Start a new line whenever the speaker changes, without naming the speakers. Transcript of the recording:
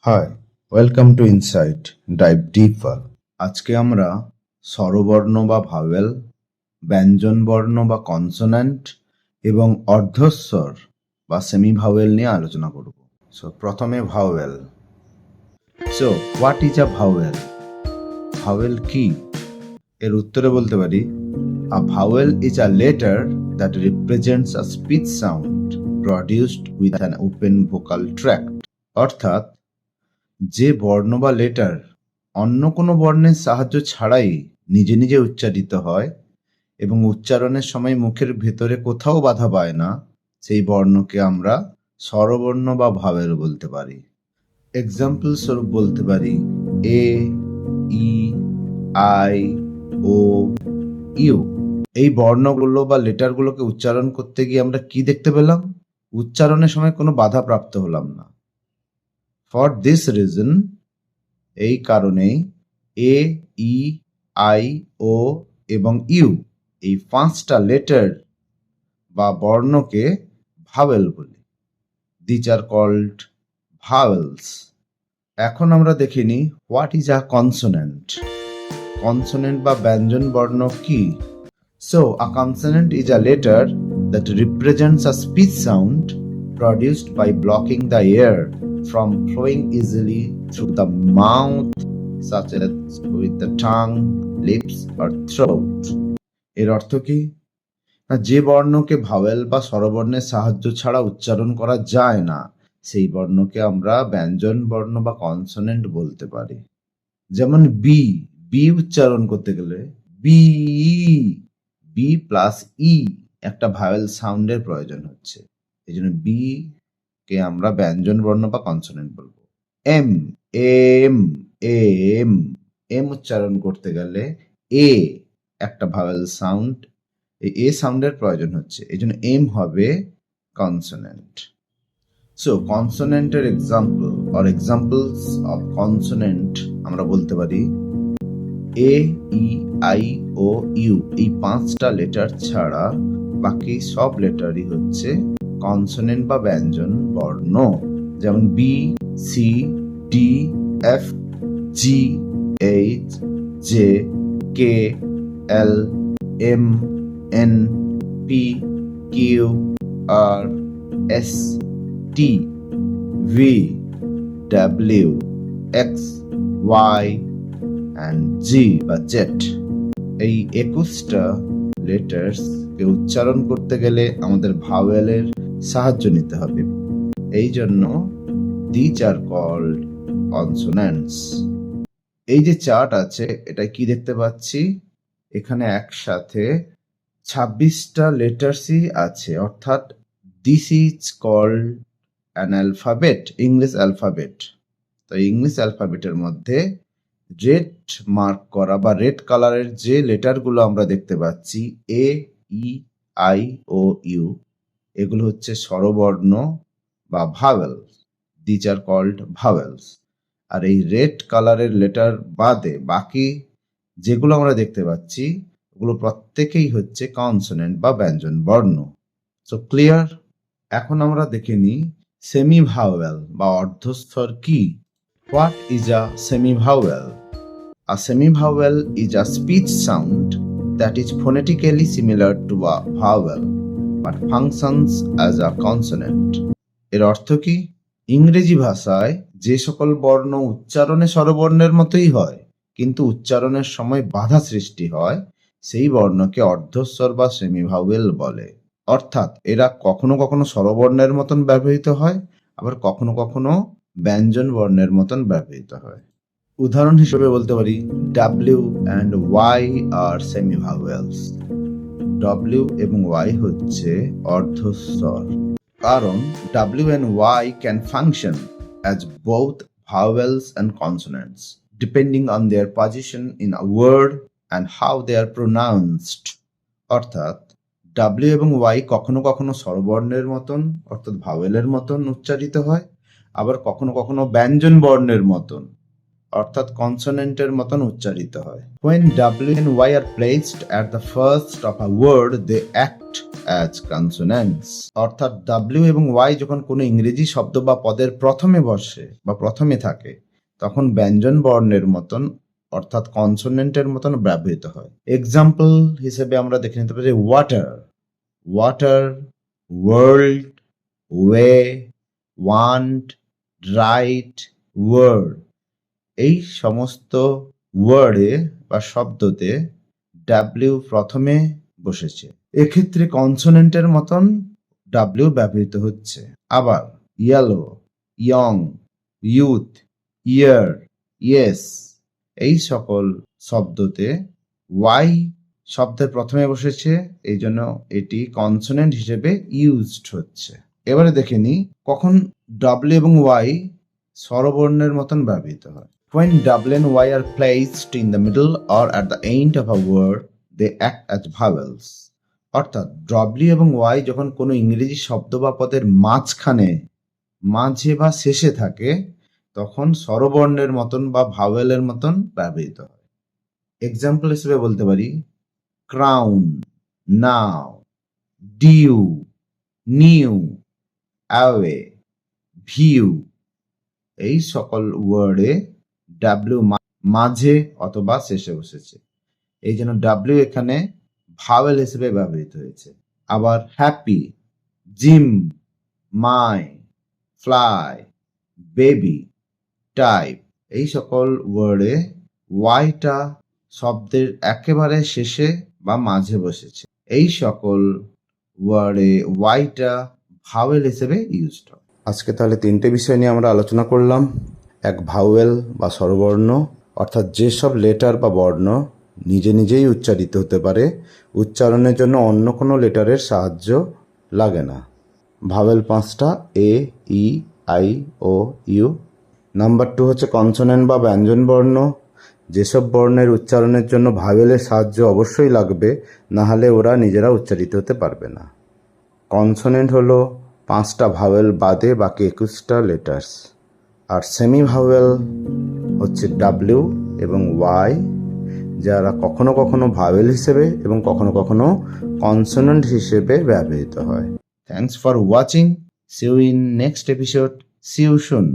High, welcome to insight dive deeper. আজকে আমরা স্বরবর্ণ বা ভাওয়েল, ব্যঞ্জন বর্ণ বা কনসোন্যান্ট এবং অর্ধস্বর বা সেমি ভাওয়েল নিয়ে আলোচনা করব। সো প্রথমে vowel. So what is a vowel? Vowel কি? এর উত্তরে বলতে পারি, a vowel is a letter that represents a speech sound produced with an open vocal tract. অর্থাৎ যে বর্ণ বা লেটার অন্য কোনো বর্ণের সাহায্য ছাড়াই নিজে নিজে উচ্চারিত হয় এবং উচ্চারণের সময় মুখের ভেতরে কোথাও বাধা পায় না, সেই বর্ণকে আমরা স্বরবর্ণ বা ভাওয়েল বলতে পারি। এক্সাম্পল স্বরূপ বলতে পারি এ, ই, আই, ও, ইউ। এই বর্ণগুলো বা লেটারগুলোকে উচ্চারণ করতে গিয়ে আমরা কি দেখতে পেলাম? উচ্চারণের সময় কোনো বাধা প্রাপ্ত হলাম না। ফর দিস রিজন, এই কারণেই এ, ই, আই, ও এবং ইউ এই 5টা লেটার বা বর্ণকে ভাওয়েল বলি। These are called vowels. এখন আমরা দেখে নিই what is a consonant. Consonant বা ব্যঞ্জন বর্ণ কি? So a consonant is a letter that represents a speech sound produced by blocking the air from flowing easily through the mouth, such as with the tongue, lips or throat. এর অর্থ কি? না, যে বর্ণকে vowel বা স্বরবর্ণের সাহায্য ছাড়া উচ্চারণ করা যায় না, সেই বর্ণকে আমরা ব্যঞ্জন বর্ণ বা কনসোনেন্ট বলতে পারি। যেমন বি, বি উচ্চারণ করতে গেলে বি, বি প্লাস ই একটা ভাওয়েল সাউন্ডের প্রয়োজন হচ্ছে। এই জন্য বি কে আমরা ব্যঞ্জন বর্ণ বা কনসোনেন্ট বলবো। এম, এম, এম, এম উচ্চারণ করতে গেলে এ একটা ভাওয়েল সাউন্ড, এই এ সাউন্ডের প্রয়োজন হচ্ছে, এই জন্য এম হবে কনসোনেন্ট। সো কনসোনেন্টের example or examples of consonant আমরা বলতে পারি এ, ই, আই, ও, ইউ এই 5টা লেটার ছাড়া বাকি সব লেটারই হচ্ছে কনসোনেন্ট বা ব্যঞ্জন বর্ণ। যেমন B, C, D, F, G, H, J, K, L, M, N, P, Q, R, S, T, V, W, X, Y and Z বা জেড। এই 21টা লেটার্স কে উচ্চারণ করতে গেলে আমাদের ভাওয়েলের সাহায্য নিতে হবে। এই জন্য দিজ আর কল্ড কনসোন্যান্টস। এই যে চার্ট আছে, এটা কি দেখতে পাচ্ছি? এখানে একসাথে 26টা লেটার্সই আছে, অর্থাৎ this is called an alphabet, English alphabet. তো ইংলিশ অ্যালফাবেটের মধ্যে রেড মার্ক করা বা রেড কালারের যে লেটারগুলো আমরা দেখতে পাচ্ছি এ, ই, আই, ও, ইউ, এগুলো হচ্ছে স্বরবর্ণ বা vowels. These are called vowels. আর এই রেড কালারের লেটার বাদে বাকি যেগুলো আমরা দেখতে পাচ্ছি ওগুলো প্রত্যেকেই হচ্ছে কনসোনেন্ট বা ব্যঞ্জন বর্ণ। So clear? এখন আমরা দেখে নিই সেমি ভাওয়েল বা অর্ধস্বর কি। What is a semi vowel? A semivowel is a speech sound that is phonetically similar to a vowel but functions as a consonant. এর অর্থ কি? ইংরেজি ভাষায় যে সকল বর্ণ উচ্চারণে স্বরবর্ণের মতোই হয় কিন্তু উচ্চারণের সময় বাধা সৃষ্টি হয়, সেই বর্ণকে অর্ধস্বর বা সেমিভাওয়েল বলে। অর্থাৎ এরা কখনো কখনো স্বরবর্ণের মতন ব্যবহৃত হয়, আবার কখনো কখনো ব্যঞ্জন বর্ণের মতন ব্যবহৃত হয়। উদাহরণ হিসেবে বলতে পারি W and Y are semivowels. W এবং ওয়াই হচ্ছে অর্ধস্বর, কারণ W and Y can function as both vowels and consonants depending on their position in a word and how they are pronounced. অর্থাৎ ডাব্লিউ এবং ওয়াই কখনো কখনো স্বরবর্ণের মতন অর্থাৎ ভাওয়েলের মতন উচ্চারিত হয়, আবার কখনো কখনো ব্যঞ্জন বর্ণের মতন অর্থাৎ কনসোনেন্টের মতন উচ্চারিত হয়। When W and Y are placed at the first of a word, they act as consonants. অর্থাৎ W এবং Y যখন কোনো ইংরেজি শব্দ বা পদের প্রথমে বসে বা প্রথমে থাকে, তখন ব্যঞ্জন বর্ণের মতন অর্থাৎ কনসোনেন্টের মতন ব্যবহৃত হয়। এক্সাম্পল হিসেবে আমরা দেখে নিতে পারি water, water, world, way, want, right, word. এই সমস্ত ওয়ার্ডে বা শব্দতে ডাব্লিউ প্রথমে বসেছে, এক্ষেত্রে কনসোনেন্টের মতন ডাব্লিউ ব্যবহৃত হচ্ছে। আবার ইয়েলো, ইয়ং, ইউথ, ইয়ার, ইয়েস এই সকল শব্দতে ওয়াই শব্দের প্রথমে বসেছে, এই জন্য এটি কনসোনেন্ট হিসেবে ইউজড হচ্ছে। এবারে দেখে নিই কখন ডাব্লিউ এবং ওয়াই স্বরবর্ণের মতন ব্যবহৃত হয়। When W and Y are placed in the middle or at the end of a word, they act as vowels. অর্থাৎ W এবং Y যখন কোনো ইংরেজি শব্দ বা পদের মাঝখানে, মাঝে বা শেষে থাকে, তখন স্বরবর্ণের মতন বা ভাওয়েলের মতন ব্যবহৃত হয়। এক্সাম্পল হিসেবে বলতে পারি ক্রাউন, নাও, ডিউ, নিউ, অ্যাওয়ে, ভিউ এই সকল ওয়ার্ডে ডাব্লিউ মাঝে অথবা শেষে বসেছে, এই জন্য ডাব্লিউ এখানে ভাওয়েল হিসেবে ব্যবহৃত হয়েছে। আবার হ্যাপি, জিম, মাই, ফ্লাই, বেবি, টাইপ এই সকল ওয়ার্ডে ওয়াইটা শব্দের একেবারে শেষে বা মাঝে বসেছে, এই সকল ওয়ার্ডে ওয়াইটা ভাওয়েল হিসেবে ইউজড হয়। আজকে তাহলে তিনটে বিষয় নিয়ে আমরা আলোচনা করলাম। এক ভাওয়েল বা স্বরবর্ণ, অর্থাৎ যেসব লেটার বা বর্ণ নিজে নিজেই উচ্চারিত হতে পারে, উচ্চারণের জন্য অন্য কোনো লেটারের সাহায্য লাগে না। ভাওয়েল 5টা, এ, ই, আই, ও, ইউ। নাম্বার 2 হচ্ছে কনসোনেন্ট বা ব্যঞ্জন বর্ণ, যেসব বর্ণের উচ্চারণের জন্য ভাওয়েলের সাহায্য অবশ্যই লাগবে, না হলে ওরা নিজেরা উচ্চারিত হতে পারবে না। কনসোনেন্ট হলো 5টা ভাওয়েল বাদে বাকি 21টা লেটার্স। আর সেমি ভাওয়েল হচ্ছে ডাব্লিউ এবং ওয়াই, যারা কখনো কখনো ভাওয়েল হিসেবে এবং কখনো কখনো কনসোনেন্ট হিসেবে ব্যবহৃত হয়। Thanks for watching. See you in next episode. See you soon.